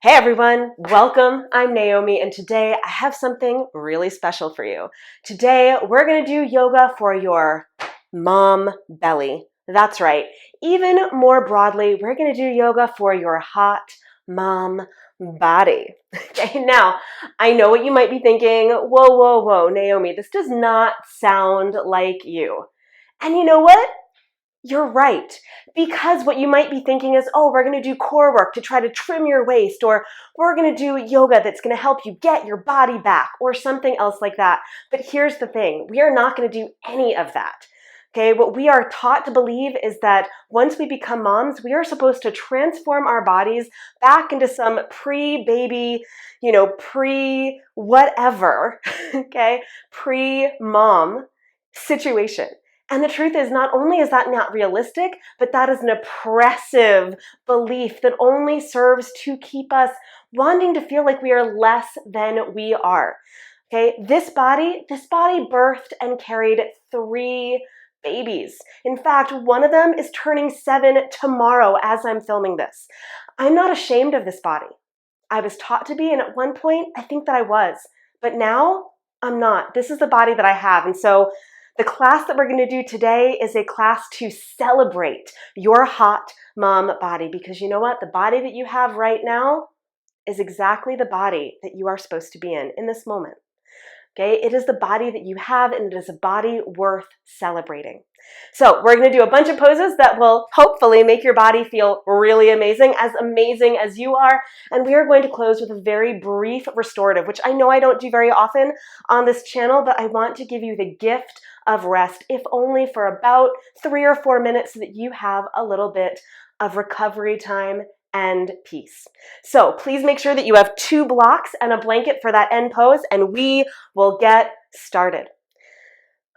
Hey everyone, welcome. I'm Naomi and today I have something really special for you. Today we're going to do yoga for your mom belly. That's right. Even more broadly, we're going to do yoga for your hot mom body. Okay, now I know what you might be thinking. Whoa, Naomi, this does not sound like you. And you know what? You're right, because what you might be thinking is, oh, we're going to do core work to try to trim your waist, or we're going to do yoga that's going to help you get your body back, or something else like that. But here's the thing, we are not going to do any of that. Okay, what we are taught to believe is that once we become moms, we are supposed to transform our bodies back into some pre-baby, pre-whatever, okay, pre-mom situation. And the truth is, not only is that not realistic, but that is an oppressive belief that only serves to keep us wanting to feel like we are less than we are. Okay, this body birthed and carried 3 babies. In fact, one of them is turning 7 tomorrow as I'm filming this. I'm not ashamed of this body. I was taught to be, and at one point, I think that I was. But now, I'm not. This is the body that I have. And so the class that we're going to do today is a class to celebrate your hot mom body, because you know what? The body that you have right now is exactly the body that you are supposed to be in this moment. Okay, it is the body that you have, and it is a body worth celebrating. So we're going to do a bunch of poses that will hopefully make your body feel really amazing as you are. And we are going to close with a very brief restorative, which I know I don't do very often on this channel, but I want to give you the gift of rest, if only for about 3 or 4 minutes, so that you have a little bit of recovery time and peace. So please make sure that you have 2 blocks and a blanket for that end pose, and we will get started.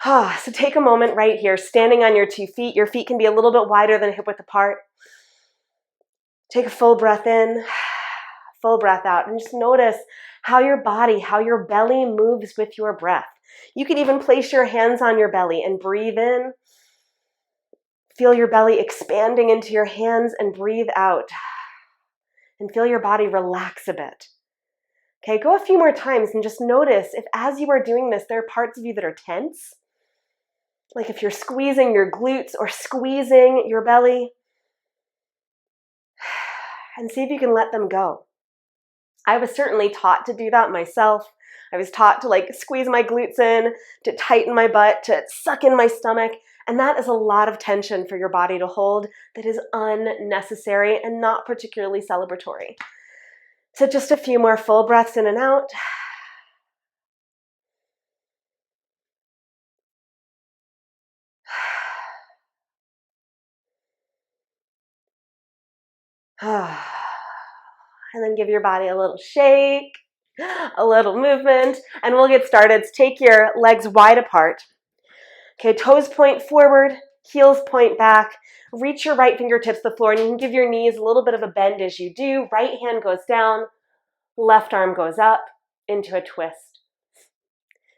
So take a moment right here, standing on your 2 feet. Your feet can be a little bit wider than hip width apart. Take a full breath in, full breath out, and just notice how your body, how your belly moves with your breath. You can even place your hands on your belly and breathe in. Feel your belly expanding into your hands and breathe out. And feel your body relax a bit. Okay, go a few more times and just notice if as you are doing this, there are parts of you that are tense. Like if you're squeezing your glutes or squeezing your belly. And see if you can let them go. I was certainly taught to do that myself. I was taught to squeeze my glutes in, to tighten my butt, to suck in my stomach. And that is a lot of tension for your body to hold that is unnecessary and not particularly celebratory. So just a few more full breaths in and out. And then give your body a little shake, a little movement, and we'll get started. So take your legs wide apart. Okay, toes point forward, heels point back. Reach your right fingertips to the floor, and you can give your knees a little bit of a bend as you do. Right hand goes down, left arm goes up into a twist.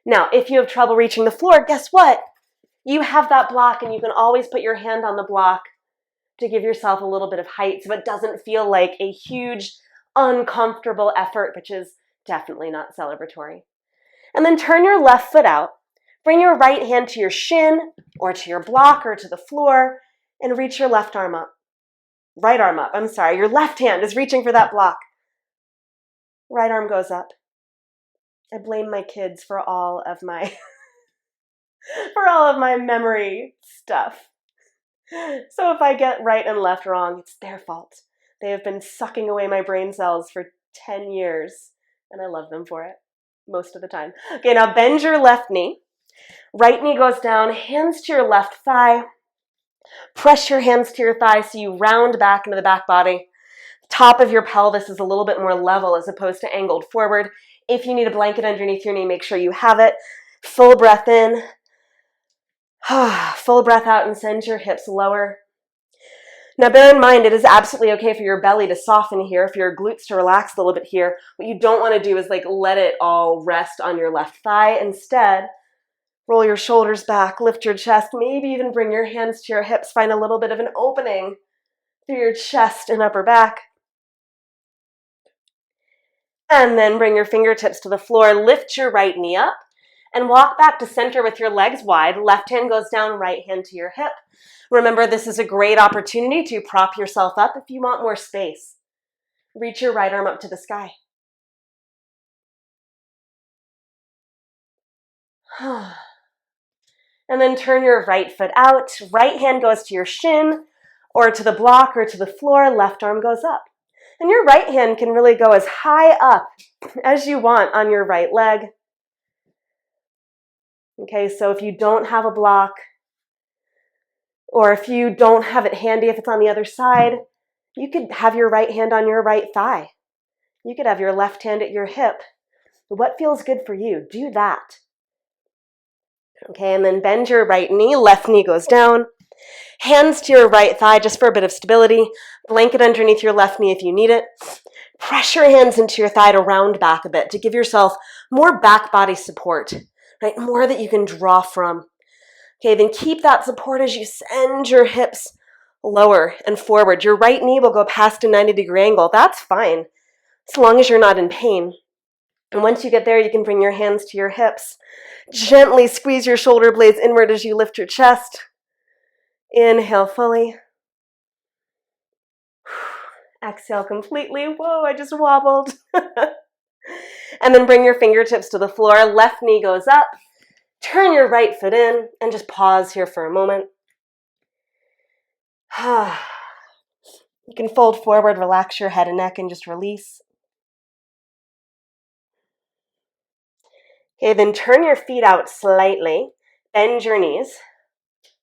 Now, if you have trouble reaching the floor, guess what? You have that block, and you can always put your hand on the block to give yourself a little bit of height so it doesn't feel like a huge, uncomfortable effort, which is definitely not celebratory. And then turn your left foot out. Bring your right hand to your shin or to your block or to the floor and reach your left arm up. Right arm up, I'm sorry. Your left hand is reaching for that block. Right arm goes up. I blame my kids for all of my memory stuff. So if I get right and left wrong, it's their fault. They have been sucking away my brain cells for 10 years, and I love them for it most of the time. Okay, now bend your left knee. Right knee goes down, hands to your left thigh. Press your hands to your thigh so you round back into the back body. Top of your pelvis is a little bit more level as opposed to angled forward. If you need a blanket underneath your knee, make sure you have it. Full breath in. Full breath out and send your hips lower. Now bear in mind, it is absolutely okay for your belly to soften here, for your glutes to relax a little bit here. What you don't want to do is let it all rest on your left thigh. Instead, roll your shoulders back, lift your chest, maybe even bring your hands to your hips, find a little bit of an opening through your chest and upper back. And then bring your fingertips to the floor, lift your right knee up, and walk back to center with your legs wide. Left hand goes down, right hand to your hip. Remember, this is a great opportunity to prop yourself up if you want more space. Reach your right arm up to the sky. And then turn your right foot out. Right hand goes to your shin or to the block or to the floor. Left arm goes up. And your right hand can really go as high up as you want on your right leg. Okay, so if you don't have a block, or if you don't have it handy, if it's on the other side, you could have your right hand on your right thigh. You could have your left hand at your hip. What feels good for you? Do that. Okay, and then bend your right knee, left knee goes down. Hands to your right thigh just for a bit of stability. Blanket underneath your left knee if you need it. Press your hands into your thigh to round back a bit to give yourself more back body support, right? More that you can draw from. Okay, then keep that support as you send your hips lower and forward. Your right knee will go past a 90-degree angle. That's fine, as long as you're not in pain. And once you get there, you can bring your hands to your hips. Gently squeeze your shoulder blades inward as you lift your chest. Inhale fully. Exhale completely. Whoa, I just wobbled. And then bring your fingertips to the floor. Left knee goes up. Turn your right foot in and just pause here for a moment. You can fold forward, relax your head and neck, and just release. Okay, then turn your feet out slightly. Bend your knees.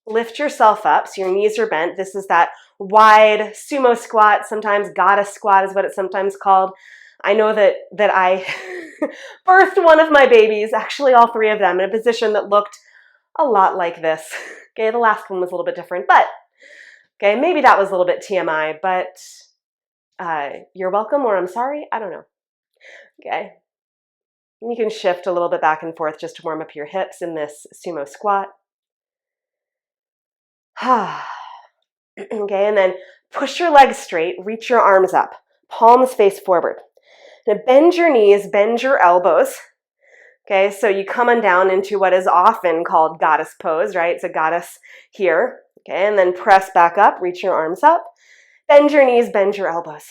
Lift yourself up so your knees are bent. This is that wide sumo squat. Sometimes goddess squat is what it's sometimes called. I know that I birthed one of my babies, actually all three of them, in a position that looked a lot like this. Okay, the last one was a little bit different, but okay, maybe that was a little bit TMI, but you're welcome or I'm sorry, I don't know. Okay, and you can shift a little bit back and forth just to warm up your hips in this sumo squat. Okay, and then push your legs straight, reach your arms up, palms face forward. Now bend your knees, bend your elbows. Okay, so you come on down into what is often called goddess pose, right? It's a goddess here. Okay, and then press back up, reach your arms up. Bend your knees, bend your elbows.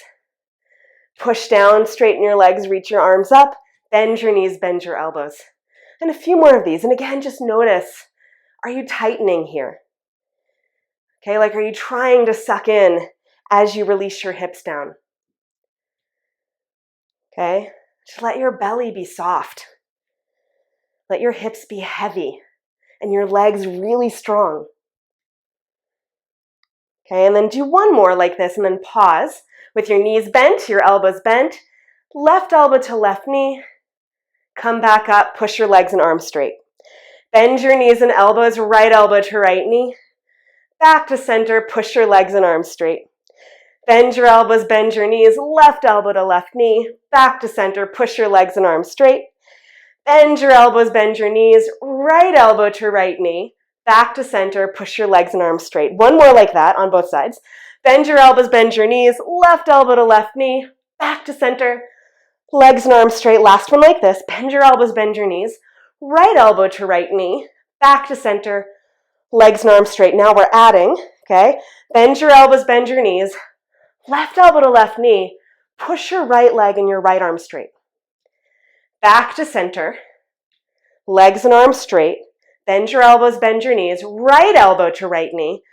Push down, straighten your legs, reach your arms up. Bend your knees, bend your elbows. And a few more of these. And again, just notice, are you tightening here? Okay, like are you trying to suck in as you release your hips down? Okay, just let your belly be soft. Let your hips be heavy and your legs really strong. Okay, and then do one more like this and then pause with your knees bent, your elbows bent, left elbow to left knee. Come back up, push your legs and arms straight. Bend your knees and elbows, right elbow to right knee. Back to center, push your legs and arms straight. Bend your elbows, bend your knees, left elbow to left knee. Back to center, push your legs and arms straight. Bend your elbows, bend your knees, right elbow to right knee. Back to center, push your legs and arms straight. One more like that on both sides. Bend your elbows, bend your knees, left elbow to left knee. Back to center, legs and arms straight. Last one like this. Bend your elbows, bend your knees, right elbow to right knee. Back to center, legs and arms straight. Now we're adding, okay? Bend your elbows, bend your knees, left elbow to left knee. Push your right leg and your right arm straight. Back to center, legs and arms straight. Bend your elbows, bend your knees, right elbow to right knee.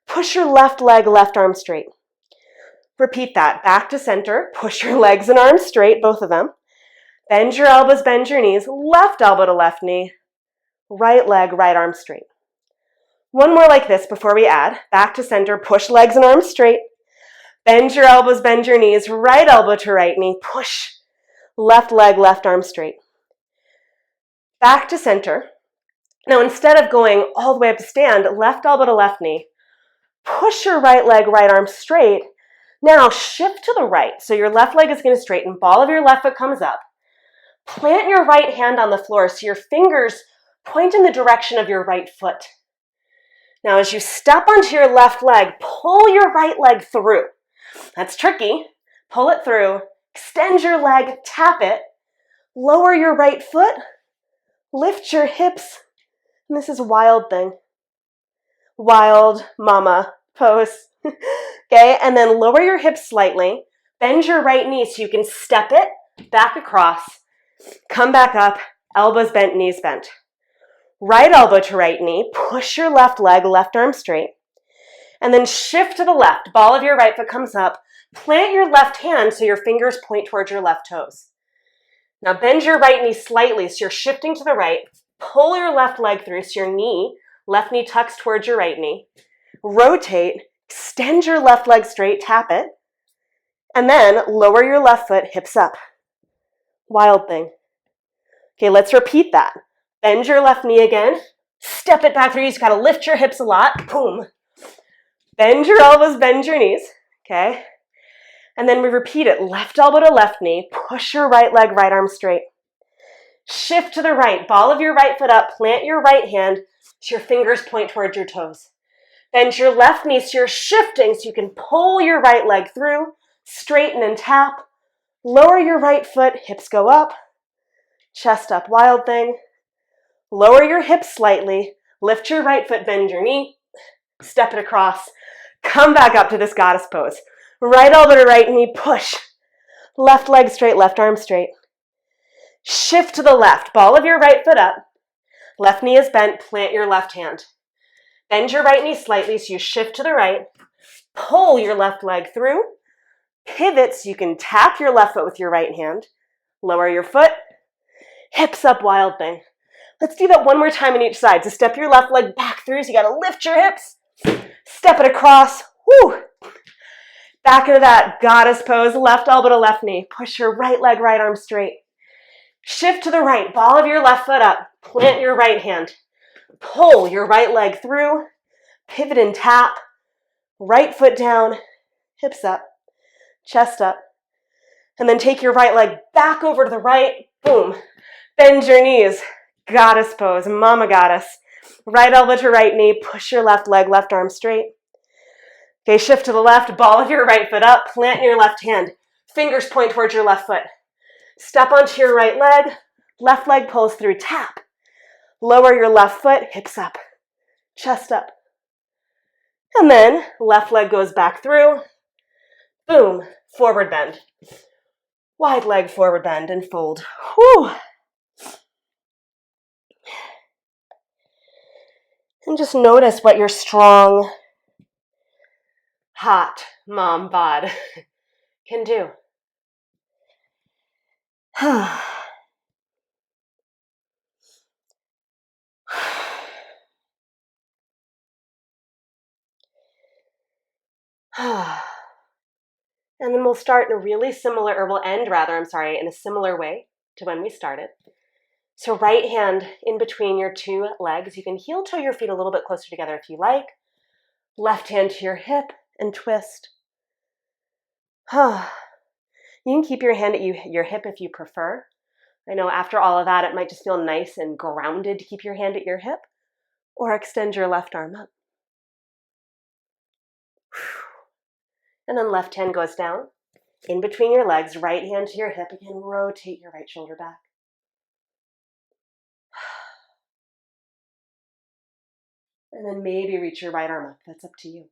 Push your left leg, left arm straight. Repeat that. Back to center, push your legs and arms straight, both of them. Bend your elbows, bend your knees, left elbow to left knee, right leg, right arm straight. One more like this before we add. Back to center, push legs and arms straight. Bend your elbows, bend your knees, right elbow to right knee, push left leg, left arm straight. Back to center. Now instead of going all the way up to stand, left elbow to left knee, push your right leg, right arm straight. Now shift to the right. So your left leg is going to straighten, ball of your left foot comes up. Plant your right hand on the floor so your fingers point in the direction of your right foot. Now as you step onto your left leg, pull your right leg through. That's tricky. Pull it through Extend your leg, tap it, lower your right foot, lift your hips, and this is wild thing. Wild mama pose. Okay, and then lower your hips slightly, bend your right knee so you can step it back across, come back up, elbows bent, knees bent. Right elbow to right knee, push your left leg, left arm straight, and then shift to the left. Ball of your right foot comes up, plant your left hand so your fingers point towards your left toes. Now bend your right knee slightly so you're shifting to the right, pull your left leg through so your left knee tucks towards your right knee, rotate, extend your left leg straight, tap it, and then lower your left foot, hips up. Wild thing. Okay, let's repeat that. Bend your left knee again, step it back through, you just gotta lift your hips a lot, boom. Bend your elbows, bend your knees, okay? And then we repeat it, left elbow to left knee, push your right leg, right arm straight. Shift to the right, ball of your right foot up, plant your right hand so your fingers point towards your toes. Bend your left knee so you're shifting so you can pull your right leg through, straighten and tap, lower your right foot, hips go up, chest up, wild thing. Lower your hips slightly, lift your right foot, bend your knee, step it across, come back up to this goddess pose. Right elbow to right knee, push. Left leg straight, left arm straight. Shift to the left, ball of your right foot up. Left knee is bent, plant your left hand. Bend your right knee slightly so you shift to the right. Pull your left leg through. Pivot so you can tap your left foot with your right hand. Lower your foot. Hips up, wild thing. Let's do that one more time on each side. So step your left leg back through so you gotta lift your hips. Step it across. Woo! Back into that goddess pose, left elbow to left knee. Push your right leg, right arm straight. Shift to the right, ball of your left foot up. Plant your right hand. Pull your right leg through. Pivot and tap. Right foot down, hips up, chest up. And then take your right leg back over to the right. Boom. Bend your knees. Goddess pose, mama goddess. Right elbow to right knee, push your left leg, left arm straight. Okay, shift to the left, ball of your right foot up, plant your left hand. Fingers point towards your left foot. Step onto your right leg pulls through, tap. Lower your left foot, hips up, chest up. And then left leg goes back through. Boom, forward bend. Wide leg forward bend and fold. Whew. And just notice what your strong, hot mom bod can do. And then we'll start in a really similar, or we'll end rather, in a similar way to when we started. So right hand in between your two legs. You can heel toe your feet a little bit closer together if you like. Left hand to your hip and twist. You can keep your hand at your hip if you prefer. I know after all of that, it might just feel nice and grounded to keep your hand at your hip, or extend your left arm up. And then left hand goes down, in between your legs, right hand to your hip. Again, rotate your right shoulder back. And then maybe reach your right arm up. That's up to you.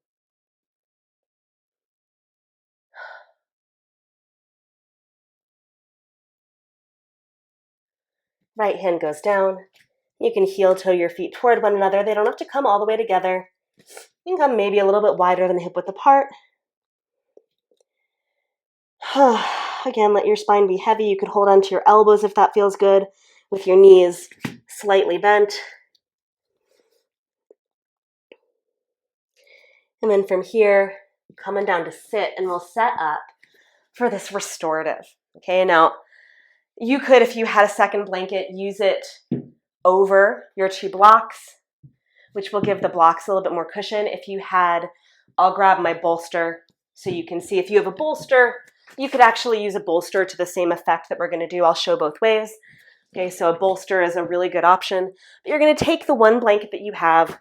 Right hand goes down. You can heel toe your feet toward one another. They don't have to come all the way together. You can come maybe a little bit wider than hip width apart. Again, let your spine be heavy. You could hold onto your elbows if that feels good, with your knees slightly bent. And then from here, coming down to sit, and we'll set up for this restorative. Okay, now you could, if you had a second blanket, use it over your two blocks, which will give the blocks a little bit more cushion. If you had, I'll grab my bolster so you can see. If you have a bolster, you could actually use a bolster to the same effect that we're going to do. I'll show both ways. Okay, so a bolster is a really good option. But you're going to take the one blanket that you have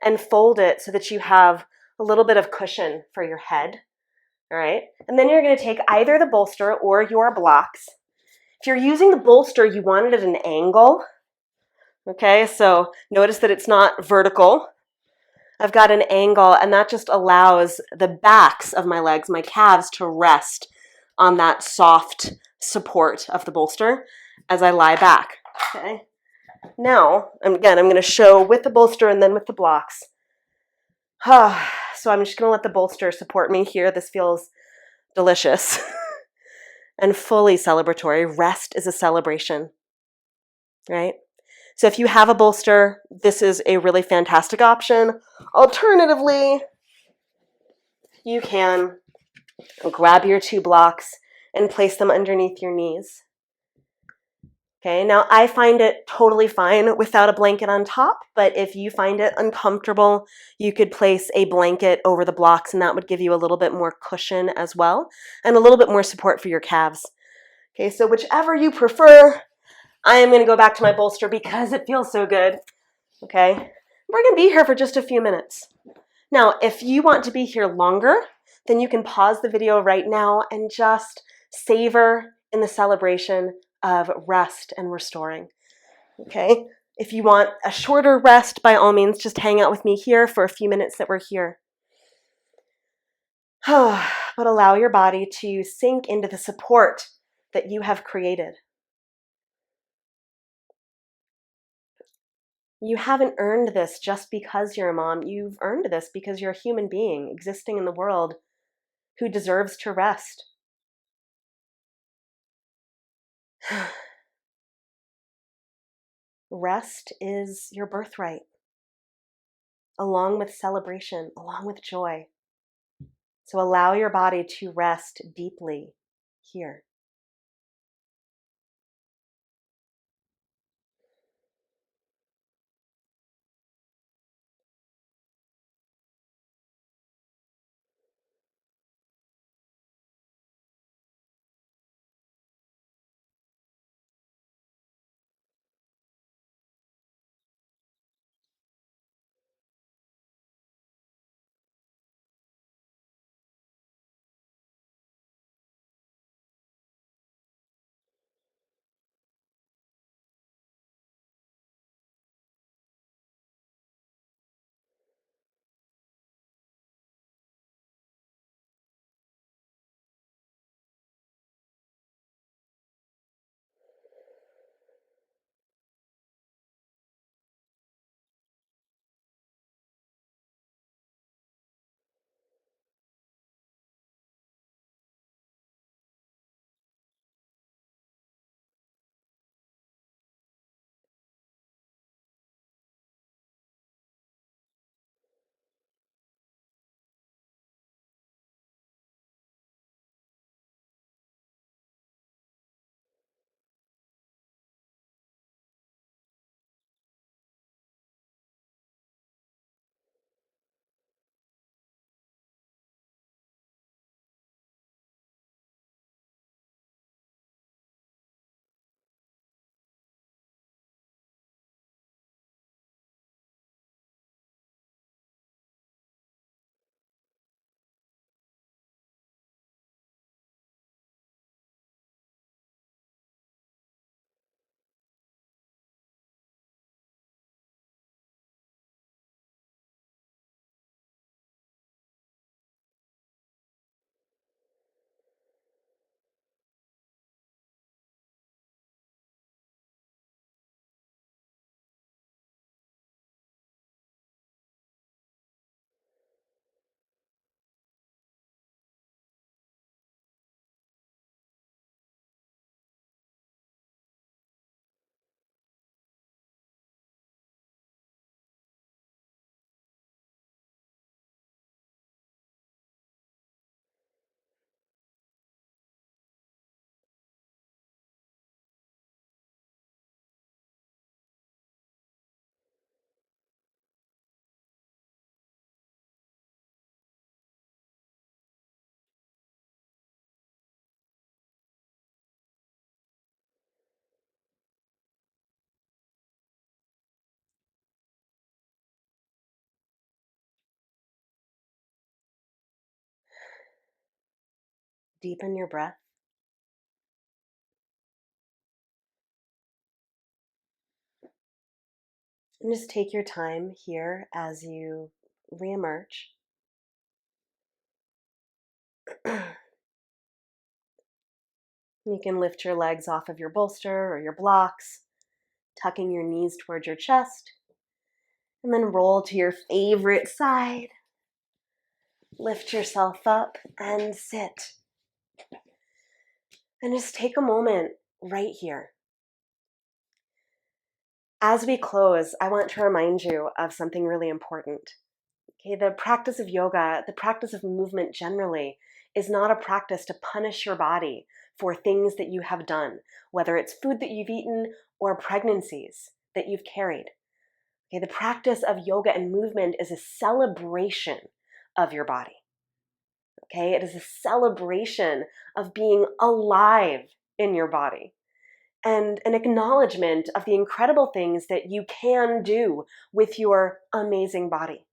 and fold it so that you have a little bit of cushion for your head. All right, and then you're going to take either the bolster or your blocks. If you're using the bolster, you want it at an angle. Okay, so notice that it's not vertical. I've got an angle, and that just allows the backs of my legs, my calves, to rest on that soft support of the bolster as I lie back. Okay. Now, again, I'm going to show with the bolster and then with the blocks. So I'm just going to let the bolster support me here. This feels delicious and fully celebratory. Rest is a celebration, right? So if you have a bolster, this is a really fantastic option. Alternatively, you can grab your 2 blocks and place them underneath your knees. Okay, now I find it totally fine without a blanket on top, but if you find it uncomfortable, you could place a blanket over the blocks and that would give you a little bit more cushion as well and a little bit more support for your calves. Okay, so whichever you prefer, I am going to go back to my bolster because it feels so good. Okay, we're going to be here for just a few minutes. Now, if you want to be here longer, then you can pause the video right now and just savor in the celebration of rest and restoring. Okay? If you want a shorter rest, by all means, just hang out with me here for a few minutes that we're here. But allow your body to sink into the support that you have created. You haven't earned this just because you're a mom. You've earned this because you're a human being existing in the world who deserves to rest. Rest is your birthright, along with celebration, along with joy. So allow your body to rest deeply here. Deepen your breath. And just take your time here as you reemerge. You can lift your legs off of your bolster or your blocks, tucking your knees towards your chest, and then roll to your favorite side. Lift yourself up and sit. And just take a moment right here. As we close, I want to remind you of something really important. Okay, the practice of yoga, the practice of movement generally, is not a practice to punish your body for things that you have done, whether it's food that you've eaten or pregnancies that you've carried. Okay, the practice of yoga and movement is a celebration of your body. Okay, it is a celebration of being alive in your body and an acknowledgement of the incredible things that you can do with your amazing body.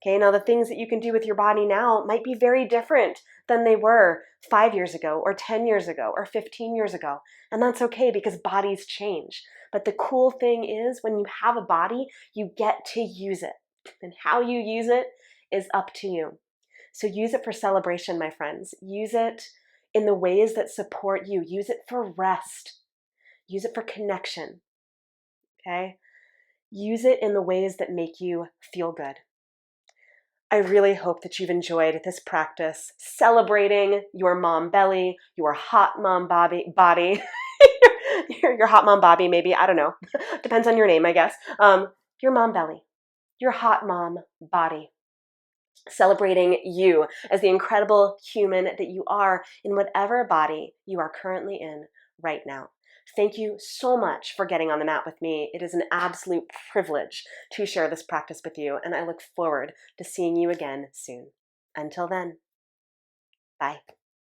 Okay, now the things that you can do with your body now might be very different than they were 5 years ago or 10 years ago or 15 years ago. And that's okay because bodies change. But the cool thing is when you have a body, you get to use it. And how you use it is up to you. So use it for celebration, my friends. Use it in the ways that support you. Use it for rest. Use it for connection. Okay? Use it in the ways that make you feel good. I really hope that you've enjoyed this practice, celebrating your mom belly, your hot mom body, your hot mom body, maybe, I don't know. Depends on your name, I guess. Your mom belly, your hot mom body. Celebrating you as the incredible human that you are in whatever body you are currently in right now. Thank you so much for getting on the mat with me. It is an absolute privilege to share this practice with you, and I look forward to seeing you again soon. Until then, bye.